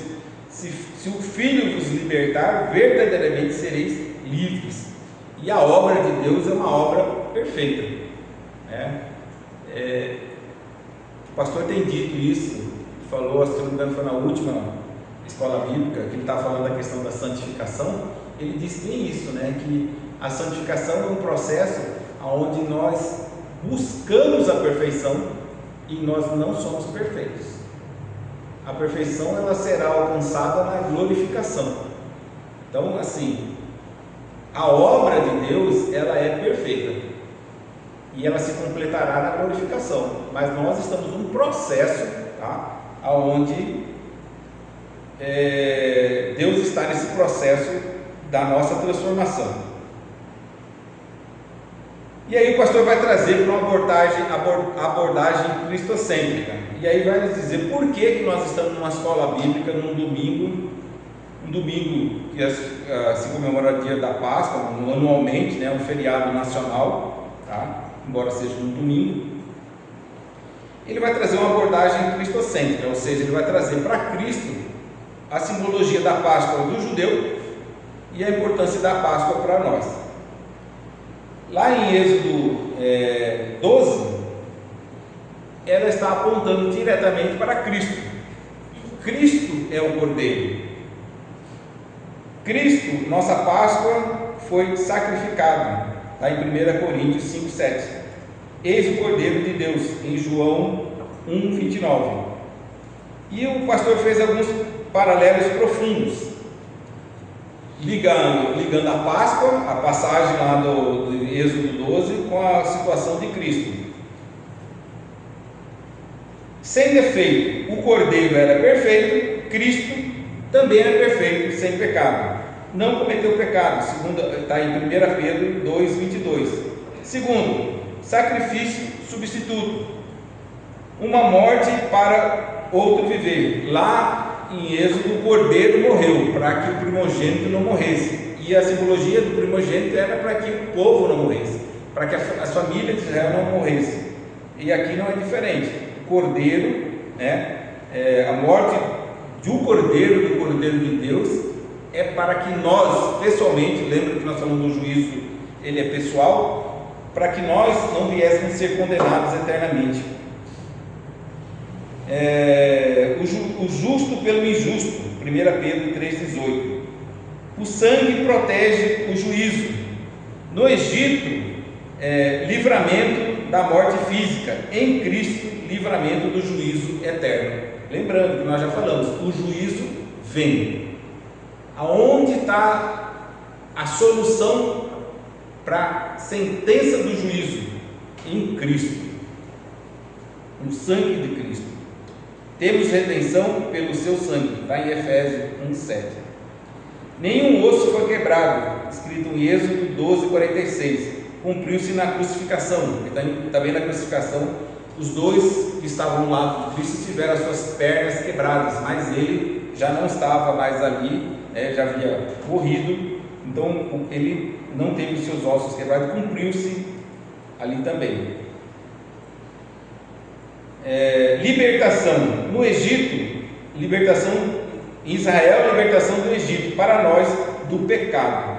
Se o Filho vos libertar, verdadeiramente sereis livres. E a obra de Deus é uma obra perfeita, né? O pastor tem dito isso, falou, se não me engano, foi na última escola bíblica, que ele estava falando da questão da santificação. Ele disse bem isso, né? Que a santificação é um processo onde nós buscamos a perfeição e nós não somos perfeitos. A perfeição, ela será alcançada na glorificação. Então, assim, a obra de Deus, ela é perfeita e ela se completará na glorificação, mas nós estamos num processo, tá? Onde Deus está nesse processo da nossa transformação. E aí o pastor vai trazer para uma abordagem cristocêntrica, e aí vai nos dizer por que nós estamos numa escola bíblica num domingo que se comemora o dia da Páscoa, anualmente, né, um feriado nacional, tá? Embora seja um domingo. Ele vai trazer uma abordagem cristocêntrica, ou seja, ele vai trazer para Cristo a simbologia da Páscoa do judeu e a importância da Páscoa para nós. Lá em Êxodo 12, ela está apontando diretamente para Cristo. Cristo é o Cordeiro. Cristo, nossa Páscoa, foi sacrificado. Está em 1 Coríntios 5:7. Eis o Cordeiro de Deus, em João 1:29. E o pastor fez alguns paralelos profundos, ligando a Páscoa, a passagem lá do Êxodo 12, com a situação de Cristo. Sem defeito, o Cordeiro era perfeito, Cristo também era perfeito, sem pecado. Não cometeu pecado, está em 1 Pedro 2:22. Segundo, sacrifício substituto, uma morte para outro viver. Lá em Êxodo, o Cordeiro morreu para que o primogênito não morresse, e a simbologia do primogênito era para que o povo não morresse, para que as famílias de Israel não morressem. E aqui não é diferente. O Cordeiro, né, a morte do Cordeiro de Deus, é para que nós, pessoalmente, lembra que nós falamos do juízo, ele é pessoal, para que nós não viéssemos ser condenados eternamente. O justo pelo injusto, 1 Pedro 3,18. O sangue protege o juízo. No Egito, livramento da morte física. Em Cristo, livramento do juízo eterno. Lembrando que nós já falamos, o juízo vem. Aonde está a solução para a sentença do juízo? Em Cristo, no sangue de Cristo. Temos redenção pelo seu sangue, está em Efésios 1:7. Nenhum osso foi quebrado, escrito em Êxodo 12:46. Cumpriu-se na crucificação. Também na crucificação, os dois que estavam ao lado de Cristo tiveram as suas pernas quebradas, mas ele já não estava mais ali, já havia morrido, então ele não teve os seus ossos quebrados, cumpriu-se ali também. Libertação no Egito, libertação em Israel, libertação do Egito, para nós do pecado.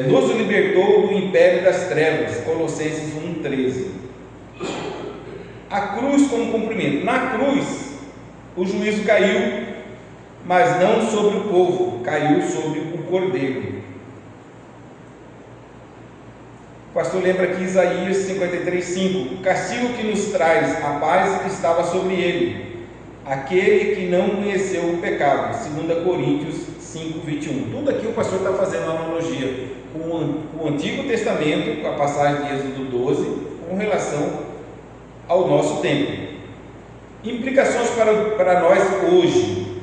Nos libertou do império das trevas, Colossenses 1:13. A cruz como cumprimento. Na cruz o juízo caiu, mas não sobre o povo, caiu sobre o Cordeiro. O pastor lembra que Isaías 53:5, o castigo que nos traz a paz estava sobre ele, aquele que não conheceu o pecado, 2 Coríntios 5:21. Tudo aqui o pastor está fazendo uma analogia com o Antigo Testamento, com a passagem de Êxodo 12, com relação ao nosso tempo. Implicações para nós hoje.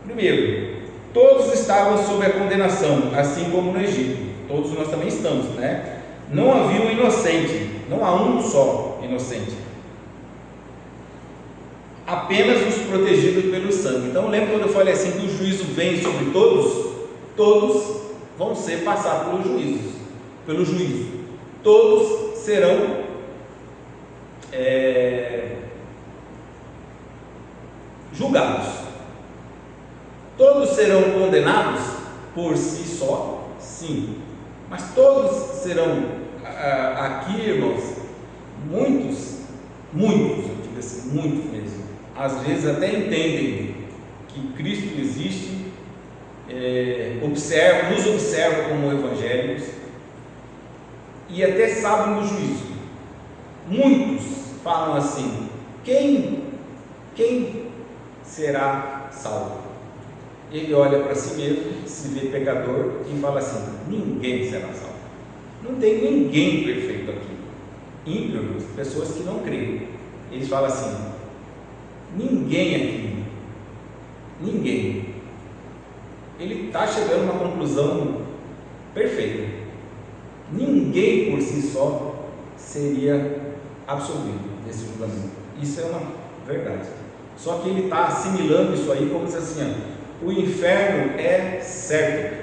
Primeiro, todos estavam sob a condenação, assim como no Egito. Todos nós também estamos, né? Não havia um inocente, não há um só inocente, apenas os protegidos pelo sangue. Então lembra quando eu falei assim, que o juízo vem sobre todos? Todos vão ser passados pelo juízo. Todos serão julgados. Todos serão condenados por si só, sim, mas todos serão, aqui, irmãos, muitos, eu digo assim, muitos mesmo, às vezes até entendem que Cristo existe, nos observam como evangélicos e até sabem do juízo. Muitos falam assim: quem será salvo? Ele olha para si mesmo, se vê pecador e fala assim: ninguém será salvo. Não tem ninguém perfeito aqui. Ímpios, pessoas que não creem, eles falam assim: ninguém aqui, ninguém. Ele está chegando a uma conclusão perfeita. Ninguém por si só seria absolvido desse julgamento. Isso é uma verdade. Só que ele está assimilando isso aí como se assim, o inferno é certo.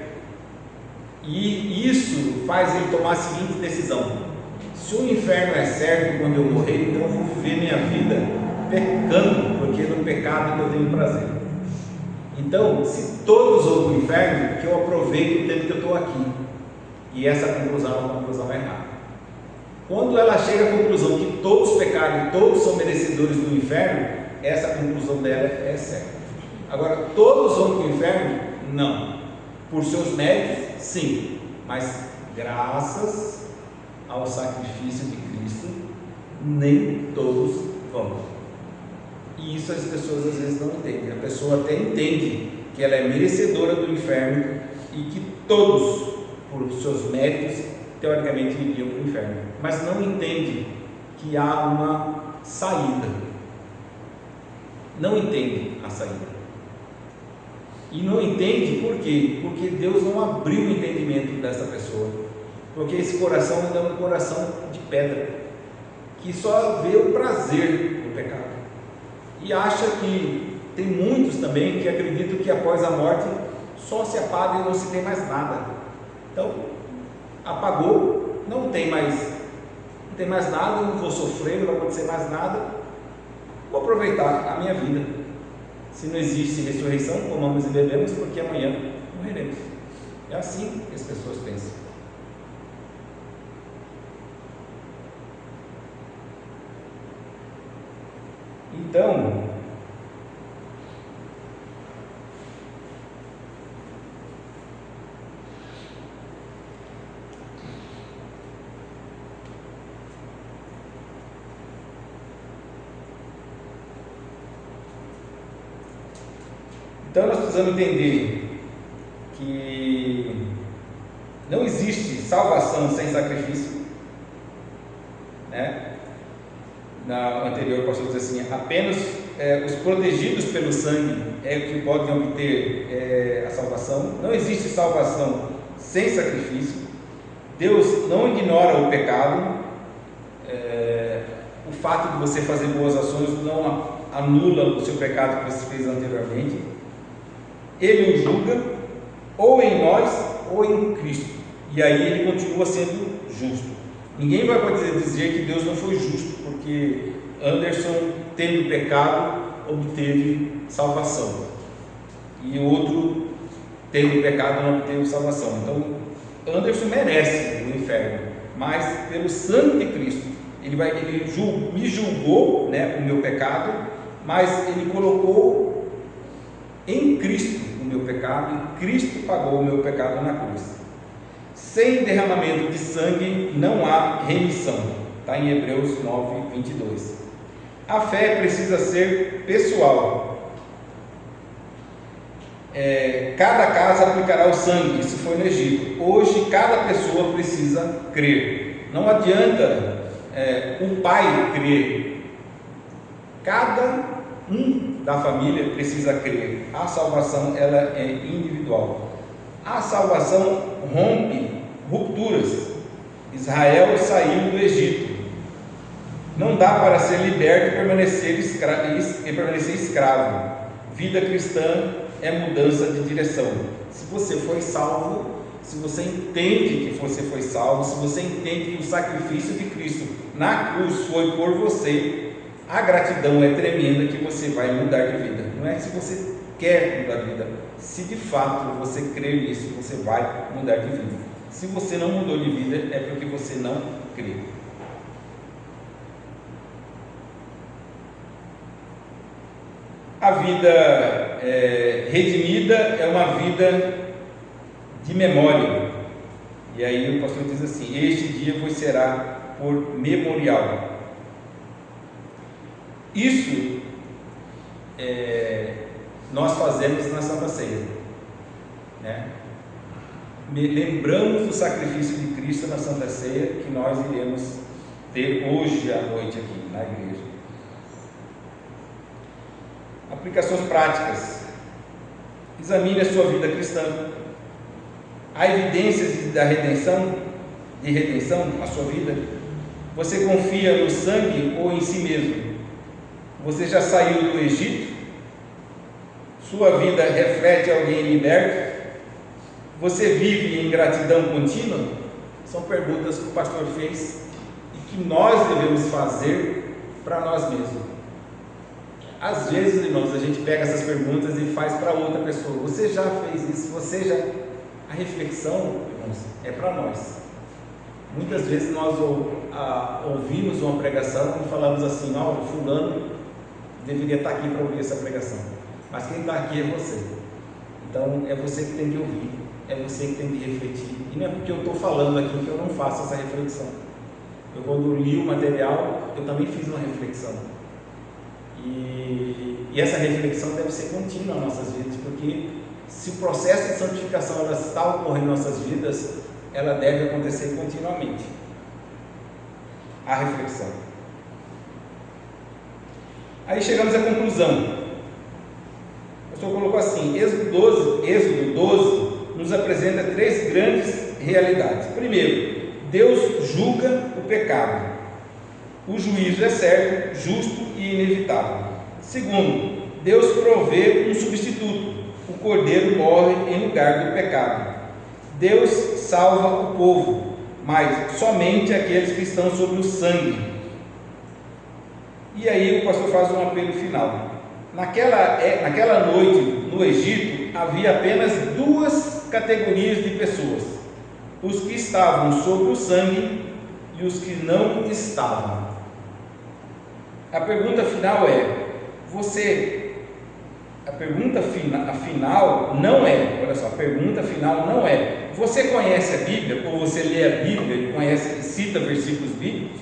E isso faz ele tomar a seguinte decisão: se o inferno é certo quando eu morrer, então eu vou viver minha vida pecando, porque no pecado que eu tenho prazer. Então, se todos vão para o inferno, que eu aproveite o tempo que eu estou aqui. E essa conclusão é uma conclusão errada. Quando ela chega à conclusão que todos pecaram e todos são merecedores do inferno, essa conclusão dela é certa. Agora, todos vão para o inferno? Não. Por seus méritos? Sim. Mas graças ao sacrifício de Cristo, nem todos vão. E isso as pessoas às vezes não entendem. A pessoa até entende que ela é merecedora do inferno e que todos, por seus méritos, teoricamente iriam para o inferno, mas não entende que há uma saída. Não entende a saída. E não entende por quê? Porque Deus não abriu o entendimento dessa pessoa. Porque esse coração ainda é um coração de pedra, que só vê o prazer do pecado. E acha que, tem muitos também que acreditam que após a morte só se apaga e não se tem mais nada. Então, apagou, não tem mais nada, não vou sofrer, não vai acontecer mais nada, vou aproveitar a minha vida. Se não existe ressurreição, comamos e bebemos, porque amanhã morreremos. É assim que as pessoas pensam. Então, nós precisamos entender que não existe salvação sem sacrifício, né? Na anterior, o pastor diz assim: apenas os protegidos pelo sangue é que podem obter a salvação. Não existe salvação sem sacrifício. Deus não ignora o pecado. O fato de você fazer boas ações não anula o seu pecado que você fez anteriormente. Ele o julga, ou em nós, ou em Cristo, e aí ele continua sendo justo. Ninguém vai poder dizer que Deus não foi justo, porque Anderson, tendo pecado, obteve salvação, e o outro, tendo pecado, não obteve salvação. Então, Anderson merece o inferno, mas pelo sangue de Cristo, ele me julgou, né, o meu pecado, mas ele colocou em Cristo o meu pecado, e Cristo pagou o meu pecado na cruz. Sem derramamento de sangue não há remissão, está em Hebreus 9, 22. A fé precisa ser pessoal. Cada casa aplicará o sangue, isso foi no Egito. Hoje cada pessoa precisa crer. Não adianta o pai crer. Cada da família precisa crer. A salvação ela é individual. a salvação rompe rupturas. Israel saiu do Egito. Não dá para ser liberto e permanecer escravo. Vida cristã é mudança de direção. Se você foi salvo, se você entende que você foi salvo, se você entende que o sacrifício de Cristo na cruz foi por você, a gratidão é tremenda que você vai mudar de vida. Não é se você quer mudar de vida, se de fato você crê nisso, você vai mudar de vida. Se você não mudou de vida, é porque você não crê. A vida redimida é uma vida de memória. E aí o pastor diz assim: este dia vos será por memorial. Isso nós fazemos na Santa Ceia, né? Lembramos do sacrifício de Cristo na Santa Ceia, que nós iremos ter hoje à noite aqui na igreja. Aplicações práticas. Examine a sua vida cristã. Há evidências de redenção na sua vida? Você confia no sangue ou em si mesmo? Você já saiu do Egito? Sua vida reflete alguém liberto? Você vive em gratidão contínua? São perguntas que o pastor fez e que nós devemos fazer para nós mesmos. Às vezes, irmãos, a gente pega essas perguntas e faz para outra pessoa. Você já fez isso? A reflexão, irmãos, é para nós. Muitas vezes nós ouvimos uma pregação e falamos assim: não, fulano deveria estar aqui para ouvir essa pregação, mas quem está aqui é você. Então é você que tem que ouvir, é você que tem que refletir. E não é porque eu estou falando aqui que eu não faço essa reflexão. Eu, quando li o material, eu também fiz uma reflexão. E essa reflexão deve ser contínua nas nossas vidas, porque se o processo de santificação ela está ocorrendo em nossas vidas, ela deve acontecer continuamente. A reflexão. Aí chegamos à conclusão. O pastor colocou assim: Êxodo 12 nos apresenta três grandes realidades. Primeiro, Deus julga o pecado. O juízo é certo, justo e inevitável. Segundo, Deus provê um substituto. O cordeiro morre em lugar do pecado. Deus salva o povo, mas somente aqueles que estão sob o sangue. E aí o pastor faz um apelo final. Naquela noite no Egito havia apenas duas categorias de pessoas: os que estavam sob o sangue e os que não estavam. A pergunta final é: a pergunta final não é, olha só, a pergunta final não é: você conhece a Bíblia, ou você lê a Bíblia e cita versículos bíblicos?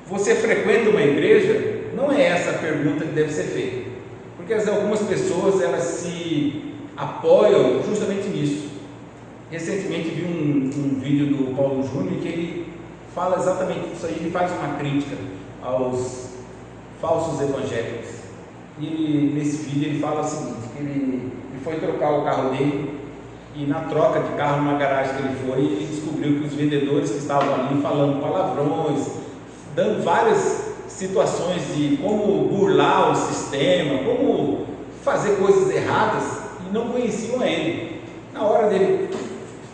Você frequenta uma igreja? Não é essa a pergunta que deve ser feita, porque algumas pessoas elas se apoiam justamente nisso. Recentemente vi um vídeo do Paulo Júnior que ele fala exatamente isso aí. Ele faz uma crítica aos falsos evangélicos. E nesse vídeo ele fala o seguinte: que ele foi trocar o carro dele, e na troca de carro, numa garagem que ele foi, ele descobriu que os vendedores que estavam ali falando palavrões, dando várias situações de como burlar o sistema, como fazer coisas erradas, e não conheciam ele. Na hora dele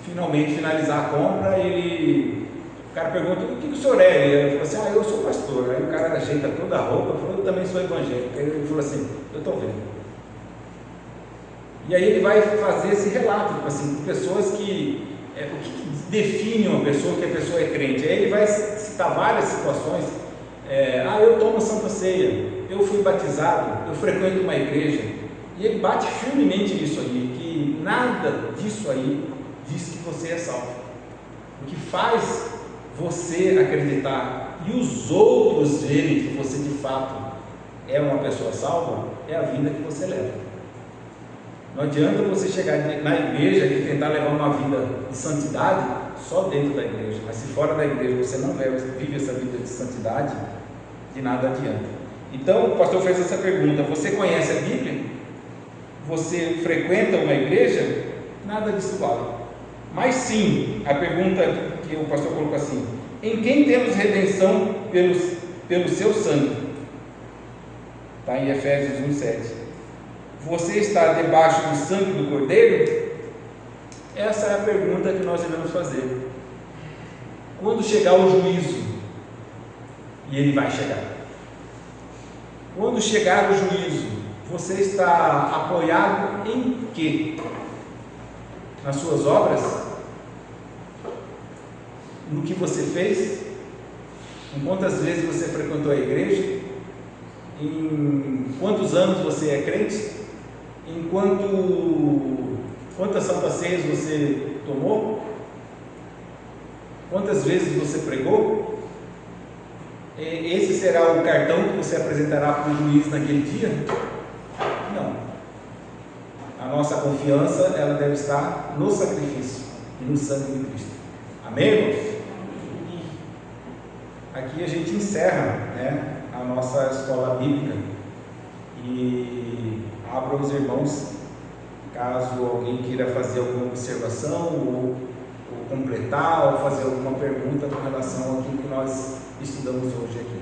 finalmente finalizar a compra, o cara pergunta: o que o senhor é? Ele falou assim: eu sou pastor. Aí o cara ajeita toda a roupa e falou: eu também sou evangélico. Aí ele falou assim: eu estou vendo. E aí ele vai fazer esse relato, tipo assim, de pessoas que o que define uma pessoa, que a pessoa é crente. Aí ele vai citar várias situações. Eu tomo Santa Ceia, eu fui batizado, eu frequento uma igreja. E ele bate firmemente nisso aí, que nada disso aí diz que você é salvo. O que faz você acreditar e os outros verem que você de fato é uma pessoa salva é a vida que você leva. Não adianta você chegar na igreja e tentar levar uma vida de santidade só dentro da igreja, mas se fora da igreja você não vive essa vida de santidade, de nada adianta. Então o pastor fez essa pergunta: você conhece a Bíblia? Você frequenta uma igreja? Nada disso vale. Mas sim, a pergunta que o pastor colocou assim: em quem temos redenção pelo seu sangue? Está em Efésios 1,7. Você está debaixo do sangue do Cordeiro? Essa é a pergunta que nós devemos fazer. Quando chegar o juízo, e ele vai chegar, quando chegar o juízo, você está apoiado em quê? Nas suas obras? No que você fez? Em quantas vezes você frequentou a igreja? Em quantos anos você é crente? Em quantas santas ceias você tomou? Quantas vezes você pregou? Esse será o cartão que você apresentará para o juiz naquele dia? Não. A nossa confiança, ela deve estar no sacrifício e no sangue de Cristo. Amém, irmãos? Aqui a gente encerra, né, a nossa escola bíblica e abra os irmãos, caso alguém queira fazer alguma observação ou completar ou fazer alguma pergunta com relação àquilo que nós estudamos hoje aqui.